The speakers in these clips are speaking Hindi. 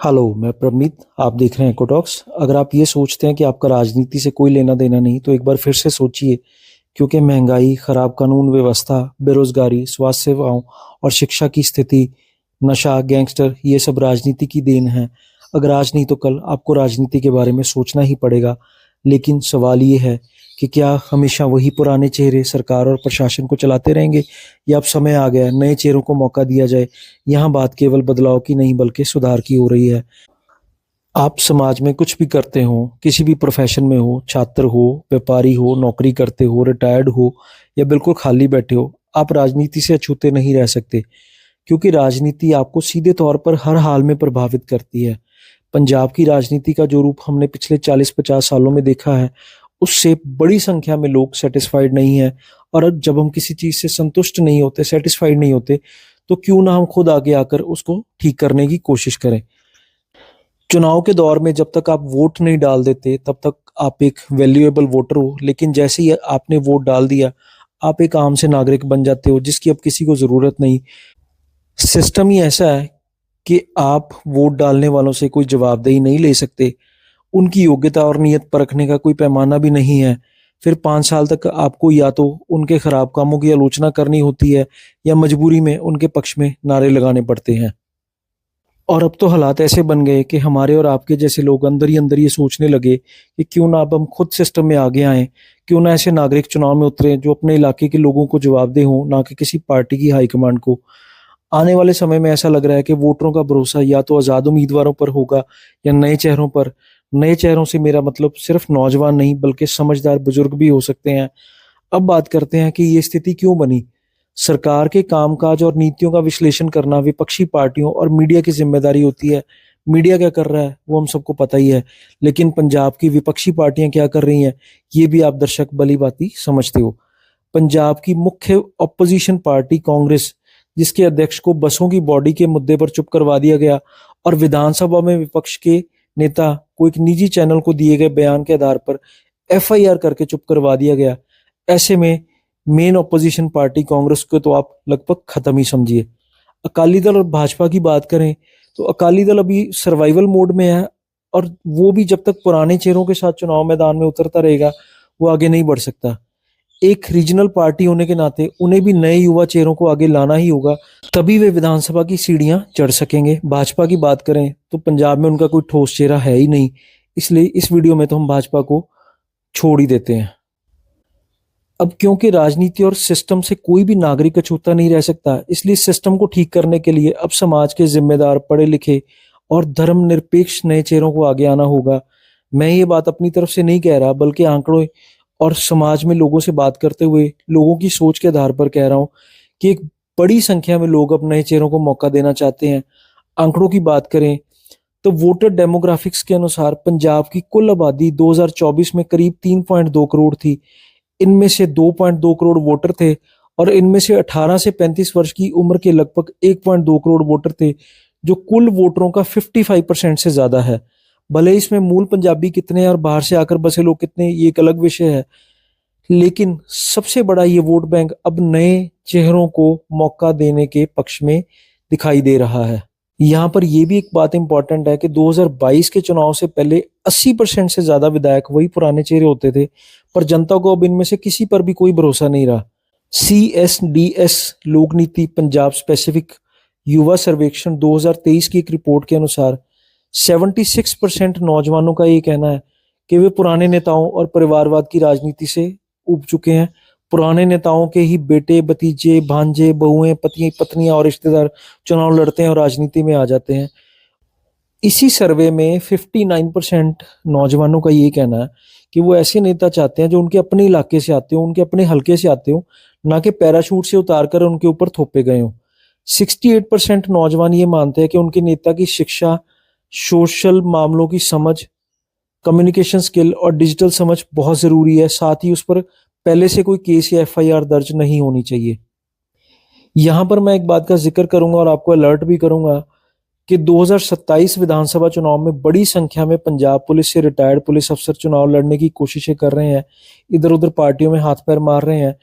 हेलो, मैं प्रमीत। आप देख रहे हैं इकोटॉक्स। अगर आप ये सोचते हैं कि आपका राजनीति से कोई लेना देना नहीं, तो एक बार फिर से सोचिए, क्योंकि महंगाई, खराब कानून व्यवस्था, बेरोजगारी, स्वास्थ्य सेवाओं और शिक्षा की स्थिति, नशा, गैंगस्टर, ये सब राजनीति की देन है। अगर आज नहीं तो कल आपको राजनीति के बारे में सोचना ही पड़ेगा। लेकिन सवाल ये है कि क्या हमेशा वही पुराने चेहरे सरकार और प्रशासन को चलाते रहेंगे, या अब समय आ गया है नए चेहरों को मौका दिया जाए। यहाँ बात केवल बदलाव की नहीं बल्कि सुधार की हो रही है। आप समाज में कुछ भी करते हो, किसी भी प्रोफेशन में हो, छात्र हो, व्यापारी हो, नौकरी करते हो, रिटायर्ड हो या बिल्कुल खाली बैठे हो, आप राजनीति से अछूते नहीं रह सकते, क्योंकि राजनीति आपको सीधे तौर पर हर हाल में प्रभावित करती है। पंजाब की राजनीति का जो रूप हमने पिछले 40-50 सालों में देखा है, उससे बड़ी संख्या में लोग सेटिस्फाइड नहीं है। और अब जब हम किसी चीज से संतुष्ट नहीं होते, सेटिस्फाइड नहीं होते, तो क्यों ना हम खुद आगे आकर उसको ठीक करने की कोशिश करें। चुनाव के दौर में जब तक आप वोट नहीं डाल देते, तब तक आप एक वैल्यूएबल वोटर हो। लेकिन जैसे ही आपने वोट डाल दिया, आप एक आम से नागरिक बन जाते हो, जिसकी अब किसी को जरूरत नहीं। सिस्टम ही ऐसा है कि आप वोट डालने वालों से कोई जवाबदेही नहीं ले सकते। उनकी योग्यता और नीयत परखने का कोई पैमाना भी नहीं है। फिर 5 साल तक आपको या तो उनके खराब कामों की आलोचना करनी होती है, या मजबूरी में उनके पक्ष में नारे लगाने पड़ते हैं। और अब तो हालात ऐसे बन गए कि हमारे और आपके जैसे लोग अंदर ही अंदर ये सोचने लगे कि क्यों ना अब हम खुद सिस्टम में आगे आएं। क्यों ना ऐसे नागरिक चुनाव में उतरे जो अपने इलाके के लोगों को जवाबदेह हों, ना कि किसी पार्टी की हाईकमांड को। आने वाले समय में ऐसा लग रहा है कि वोटरों का भरोसा या तो आजाद उम्मीदवारों पर होगा, या नए चेहरों पर। नए चेहरों से मेरा मतलब सिर्फ नौजवान नहीं, बल्कि समझदार बुजुर्ग भी हो सकते हैं। अब बात करते हैं कि ये स्थिति क्यों बनी। सरकार के कामकाज और नीतियों का विश्लेषण करना विपक्षी पार्टियों और मीडिया की जिम्मेदारी होती है। मीडिया क्या कर रहा है वो हम सबको पता ही है, लेकिन पंजाब की विपक्षी पार्टियां क्या कर रही हैं, ये भी आप दर्शक भली भांति समझते हो। पंजाब की मुख्य ऑपोजिशन पार्टी कांग्रेस, जिसके अध्यक्ष को बसों की बॉडी के मुद्दे पर चुप करवा दिया गया, और विधानसभा में विपक्ष के नेता को एक निजी चैनल को दिए गए बयान के आधार पर एफआईआर करके चुप करवा दिया गया। ऐसे में मेन ऑपोजिशन पार्टी कांग्रेस को तो आप लगभग खत्म ही समझिए। अकाली दल और भाजपा की बात करें तो अकाली दल अभी सर्वाइवल मोड में है, और वो भी जब तक पुराने चेहरों के साथ चुनाव मैदान में उतरता रहेगा, वो आगे नहीं बढ़ सकता। एक रीजनल पार्टी होने के नाते उन्हें भी नए युवा चेहरों को आगे लाना ही होगा, तभी वे विधानसभा की सीढ़ियां चढ़ सकेंगे। भाजपा की बात करें तो पंजाब में उनका कोई ठोस चेहरा है ही नहीं, इसलिए इस वीडियो में तो हम भाजपा को छोड़ ही देते हैं। अब क्योंकि राजनीति और सिस्टम से कोई भी नागरिक अछूता नहीं रह सकता, इसलिए सिस्टम को ठीक करने के लिए अब समाज के जिम्मेदार, पढ़े लिखे और धर्मनिरपेक्ष नए चेहरों को आगे आना होगा। मैं ये बात अपनी तरफ से नहीं कह रहा, बल्कि आंकड़ों और समाज में लोगों से बात करते हुए लोगों की सोच के आधार पर कह रहा हूँ कि एक बड़ी संख्या में लोग अब नए चेहरों को मौका देना चाहते हैं। आंकड़ों की बात करें तो वोटर डेमोग्राफिक्स के अनुसार पंजाब की कुल आबादी 2024 में करीब 3.2 करोड़ थी। इनमें से 2.2 करोड़ वोटर थे, और इनमें से 18 से 35 वर्ष की उम्र के लगभग 1.2 करोड़ वोटर थे, जो कुल वोटरों का 55% से ज्यादा है। भले इसमें मूल पंजाबी कितने हैं और बाहर से आकर बसे लोग कितने, ये एक अलग विषय है, लेकिन सबसे बड़ा ये वोट बैंक अब नए चेहरों को मौका देने के पक्ष में दिखाई दे रहा है। यहाँ पर यह भी एक बात इंपॉर्टेंट है कि 2022 के चुनाव से पहले 80% से ज्यादा विधायक वही पुराने चेहरे होते थे, पर जनता को अब इनमें से किसी पर भी कोई भरोसा नहीं रहा। CSDS लोक नीति पंजाब स्पेसिफिक युवा सर्वेक्षण 2023 की एक रिपोर्ट के अनुसार 76% नौजवानों का ये कहना है कि वे पुराने नेताओं और परिवारवाद की राजनीति से उब चुके हैं। पुराने नेताओं के ही बेटे, भतीजे, भांजे, बहुएं, पति, पत्नियां और रिश्तेदार चुनाव लड़ते हैं और राजनीति में आ जाते हैं। इसी सर्वे में 59% नौजवानों का ये कहना है कि वो ऐसे नेता चाहते हैं जो उनके अपने इलाके से आते हो, उनके अपने हलके से आते हो, ना कि पैराशूट से उतार कर उनके ऊपर थोपे गए हो। 68% नौजवान ये मानते हैं कि उनके नेता की शिक्षा, सोशल मामलों की समझ, कम्युनिकेशन स्किल और डिजिटल समझ बहुत जरूरी है। साथ ही उस पर पहले से कोई केस या एफआईआर दर्ज नहीं होनी चाहिए। यहां पर मैं एक बात का जिक्र करूंगा और आपको अलर्ट भी करूंगा कि 2027 विधानसभा चुनाव में बड़ी संख्या में पंजाब पुलिस से रिटायर्ड पुलिस अफसर चुनाव लड़ने की कोशिशें कर रहे हैं, इधर उधर पार्टियों में हाथ पैर मार रहे हैं।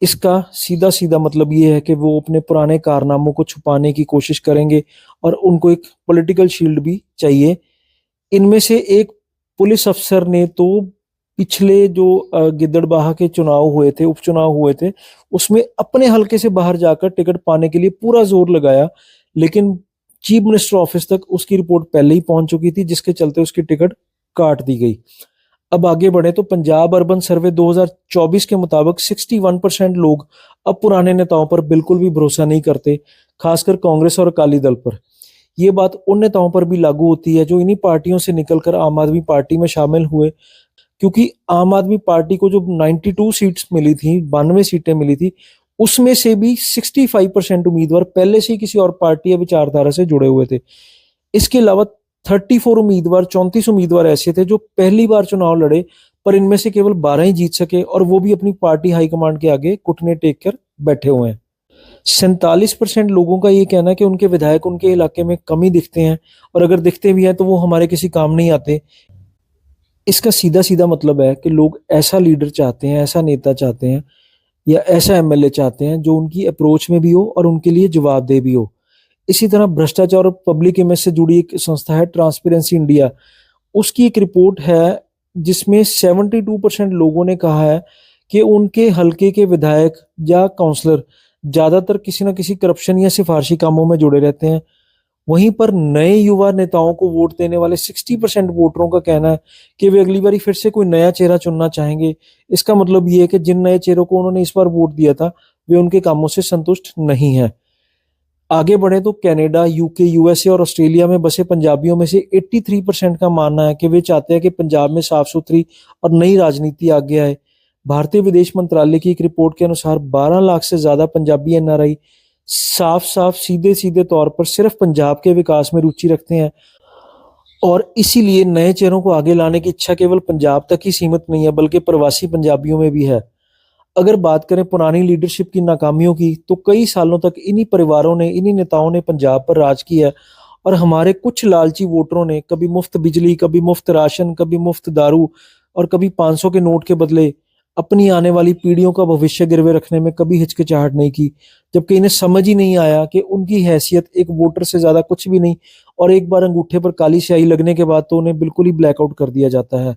इसका सीधा सीधा मतलब ये है कि वो अपने पुराने कारनामों को छुपाने की कोशिश करेंगे और उनको एक पॉलिटिकल शील्ड भी चाहिए। इनमें से एक पुलिस अफसर ने तो पिछले जो गिद्दड़बाहा के चुनाव हुए थे, उपचुनाव हुए थे, उसमें अपने हलके से बाहर जाकर टिकट पाने के लिए पूरा जोर लगाया, लेकिन चीफ मिनिस्टर ऑफिस तक उसकी रिपोर्ट पहले ही पहुंच चुकी थी, जिसके चलते उसकी टिकट काट दी गई। अब आगे बढ़े तो पंजाब अर्बन सर्वे 2024 के मुताबिक 61% लोग अब पुराने नेताओं पर बिल्कुल भी भरोसा नहीं करते, खासकर कांग्रेस और अकाली दल पर। ये बात उन नेताओं पर भी लागू होती है जो इन्हीं पार्टियों से निकलकर आम आदमी पार्टी में शामिल हुए, क्योंकि आम आदमी पार्टी को जो 92 सीट्स मिली थी, 92 सीटें मिली थी, उसमें से भी 65% उम्मीदवार पहले से ही किसी और पार्टी या विचारधारा से जुड़े हुए थे। इसके अलावा 34 उम्मीदवार ऐसे थे जो पहली बार चुनाव लड़े, पर इनमें से केवल 12 ही जीत सके और वो भी अपनी पार्टी हाईकमांड के आगे घुटने टेक कर बैठे हुए हैं। 47% लोगों का ये कहना है कि उनके विधायक उनके इलाके में कम ही दिखते हैं, और अगर दिखते भी हैं तो वो हमारे किसी काम नहीं आते। इसका सीधा सीधा मतलब है कि लोग ऐसा लीडर चाहते हैं, ऐसा नेता चाहते हैं या ऐसा एमएलए चाहते हैं जो उनकी अप्रोच में भी हो और उनके लिए जवाबदेह भी हो। इसी तरह भ्रष्टाचार और पब्लिक इमेज से जुड़ी एक संस्था है ट्रांसपेरेंसी इंडिया, उसकी एक रिपोर्ट है जिसमें 72% लोगों ने कहा है कि उनके हलके के विधायक या काउंसलर ज्यादातर किसी न किसी करप्शन या सिफारशी कामों में जुड़े रहते हैं। वहीं पर नए युवा नेताओं को वोट देने वाले 60% वोटरों का कहना है कि वे अगली बार फिर से कोई नया चेहरा चुनना चाहेंगे। इसका मतलब ये है कि जिन नए चेहरों को उन्होंने इस बार वोट दिया था वे उनके कामों से संतुष्ट नहीं है। आगे बढ़े तो कनाडा, यूके, यूएसए और ऑस्ट्रेलिया में बसे पंजाबियों में से 83% का मानना है कि वे चाहते हैं कि पंजाब में साफ सुथरी और नई राजनीति आगे आए। भारतीय विदेश मंत्रालय की एक रिपोर्ट के अनुसार 12 लाख से ज्यादा पंजाबी एनआरआई साफ साफ सीधे सीधे तौर पर सिर्फ पंजाब के विकास में रुचि रखते हैं, और इसीलिए नए चेहरों को आगे लाने की इच्छा केवल पंजाब तक ही सीमित नहीं है बल्कि प्रवासी पंजाबियों में भी है। अगर बात करें पुरानी लीडरशिप की नाकामियों की, तो कई सालों तक इन्हीं परिवारों ने, इन्हीं नेताओं ने पंजाब पर राज किया है, और हमारे कुछ लालची वोटरों ने कभी मुफ्त बिजली, कभी मुफ्त राशन, कभी मुफ्त दारू और कभी 500 के नोट के बदले अपनी आने वाली पीढ़ियों का भविष्य गिरवे रखने में कभी हिचकिचाहट नहीं की, जबकि इन्हें समझ ही नहीं आया कि उनकी हैसियत एक वोटर से ज्यादा कुछ भी नहीं, और एक बार अंगूठे पर काली स्याही लगने के बाद तो उन्हें बिल्कुल ही ब्लैकआउट कर दिया जाता है।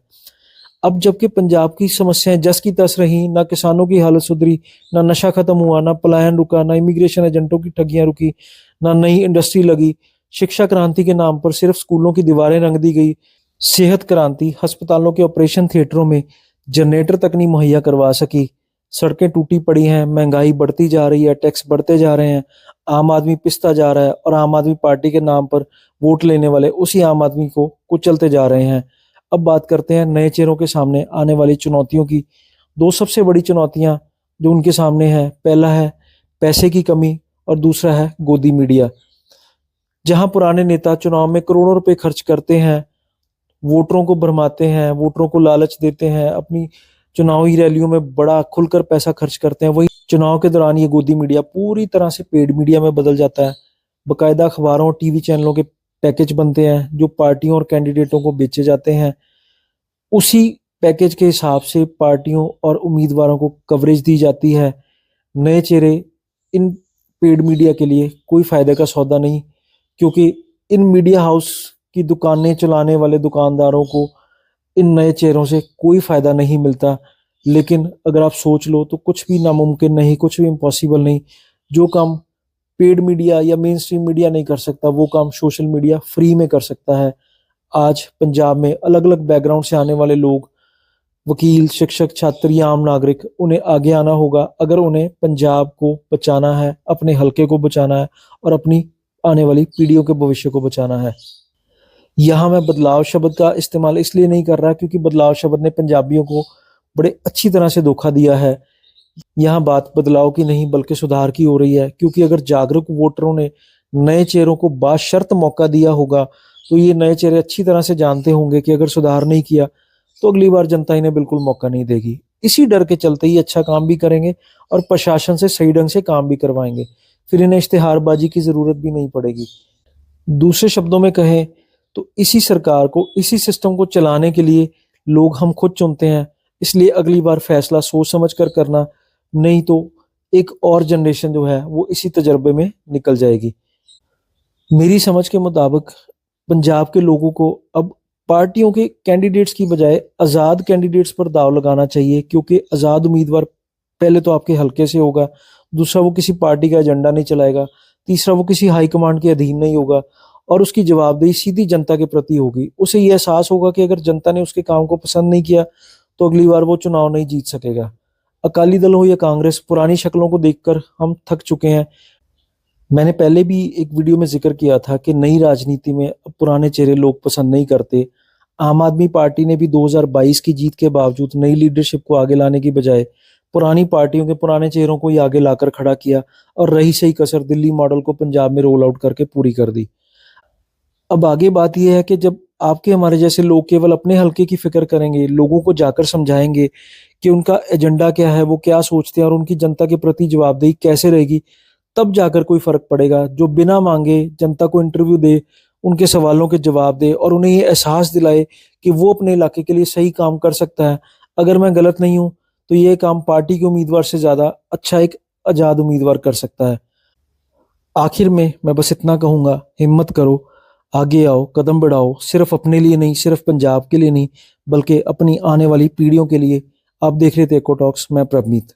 अब जबकि पंजाब की समस्याएं जस की तस रही, ना किसानों की हालत सुधरी, ना नशा खत्म हुआ, ना पलायन रुका, ना इमिग्रेशन एजेंटों की ठगियां रुकी, ना नई इंडस्ट्री लगी, शिक्षा क्रांति के नाम पर सिर्फ स्कूलों की दीवारें रंग दी गई, सेहत क्रांति, अस्पतालों के ऑपरेशन थिएटरों में जनरेटर तक नहीं मुहैया करवा सकी, सड़कें टूटी पड़ी हैं, महंगाई बढ़ती जा रही है, टैक्स बढ़ते जा रहे हैं, आम आदमी पिसता जा रहा है, और आम आदमी पार्टी के नाम पर वोट लेने वाले उसी आम आदमी को कुचलते जा रहे हैं। अब बात करते हैं नए चेहरों के सामने आने वाली चुनौतियों की। दो सबसे बड़ी चुनौतियां जो उनके सामने है, पहला है पैसे की कमी और दूसरा है गोदी मीडिया। जहां पुराने नेता चुनाव में करोड़ों रुपए खर्च करते हैं, वोटरों को भरमाते हैं, वोटरों को लालच देते हैं, अपनी चुनावी रैलियों में बड़ा खुलकर पैसा खर्च करते हैं, वही चुनाव के दौरान ये गोदी मीडिया पूरी तरह से पेड मीडिया में बदल जाता है। बकायदा अखबारों और टीवी चैनलों के पैकेज बनते हैं जो पार्टियों और कैंडिडेटों को बेचे जाते हैं। उसी पैकेज के हिसाब से पार्टियों और उम्मीदवारों को कवरेज दी जाती है। नए चेहरे इन पेड मीडिया के लिए कोई फायदे का सौदा नहीं, क्योंकि इन मीडिया हाउस की दुकानें चलाने वाले दुकानदारों को इन नए चेहरों से कोई फायदा नहीं मिलता। लेकिन अगर आप सोच लो तो कुछ भी नामुमकिन नहीं, कुछ भी इम्पॉसिबल नहीं। जो काम पेड मीडिया या मेन स्ट्रीम मीडिया नहीं कर सकता, वो काम सोशल मीडिया फ्री में कर सकता है। आज पंजाब में अलग अलग बैकग्राउंड से आने वाले लोग, वकील, शिक्षक, छात्र या आम नागरिक, उन्हें आगे आना होगा अगर उन्हें पंजाब को बचाना है, अपने हलके को बचाना है और अपनी आने वाली पीढ़ियों के भविष्य को बचाना है। यहाँ मैं बदलाव शब्द का इस्तेमाल इसलिए नहीं कर रहा क्योंकि बदलाव शब्द ने पंजाबियों को बड़े अच्छी तरह से धोखा दिया है। यहाँ बात बदलाव की नहीं बल्कि सुधार की हो रही है, क्योंकि अगर जागरूक वोटरों ने नए चेहरों को बाशर्त मौका दिया होगा तो ये नए चेहरे अच्छी तरह से जानते होंगे कि अगर सुधार नहीं किया तो अगली बार जनता इन्हें बिल्कुल मौका नहीं देगी। इसी डर के चलते ही अच्छा काम भी करेंगे और प्रशासन से सही ढंग से काम भी करवाएंगे, फिर इन्हें इश्तिहारबाजी की जरूरत भी नहीं पड़ेगी। दूसरे शब्दों में कहें तो इसी सरकार को, इसी सिस्टम को चलाने के लिए लोग हम खुद चुनते हैं, इसलिए अगली बार फैसला सोच समझ कर करना, नहीं तो एक और जनरेशन जो है वो इसी तजर्बे में निकल जाएगी। मेरी समझ के मुताबिक पंजाब के लोगों को अब पार्टियों के कैंडिडेट्स की बजाय आज़ाद कैंडिडेट्स पर दाव लगाना चाहिए, क्योंकि आज़ाद उम्मीदवार पहले तो आपके हल्के से होगा, दूसरा वो किसी पार्टी का एजेंडा नहीं चलाएगा, तीसरा वो किसी हाईकमांड के अधीन नहीं होगा और उसकी जवाबदेही सीधी जनता के प्रति होगी। उसे ये एहसास होगा कि अगर जनता ने उसके काम को पसंद नहीं किया तो अगली बार वो चुनाव नहीं जीत सकेगा। अकाली दल हो या कांग्रेस, पुरानी शक्लों को देखकर हम थक चुके हैं। मैंने पहले भी एक वीडियो में जिक्र किया था कि नई राजनीति में अब पुराने चेहरे लोग पसंद नहीं करते। आम आदमी पार्टी ने भी 2022 की जीत के बावजूद नई लीडरशिप को आगे लाने की बजाय पुरानी पार्टियों के पुराने चेहरों को ही आगे लाकर खड़ा किया और रही सही कसर दिल्ली मॉडल को पंजाब में रोल आउट करके पूरी कर दी। अब आगे बात यह है कि जब आपके हमारे जैसे लोग केवल अपने हल्के की फिक्र करेंगे, लोगों को जाकर समझाएंगे कि उनका एजेंडा क्या है, वो क्या सोचते हैं और उनकी जनता के प्रति जवाबदेही कैसे रहेगी, तब जाकर कोई फर्क पड़ेगा। जो बिना मांगे जनता को इंटरव्यू दे, उनके सवालों के जवाब दे और उन्हें ये एहसास दिलाए कि वो अपने इलाके के लिए सही काम कर सकता है। अगर मैं गलत नहीं हूं तो ये काम पार्टी के उम्मीदवार से ज्यादा अच्छा एक आजाद उम्मीदवार कर सकता है। आखिर में मैं बस इतना कहूंगा, हिम्मत करो, आगे आओ, कदम बढ़ाओ, सिर्फ अपने लिए नहीं, सिर्फ पंजाब के लिए नहीं, बल्कि अपनी आने वाली पीढ़ियों के लिए। आप देख रहे थे इको टॉक्स, मैं प्रवनीत।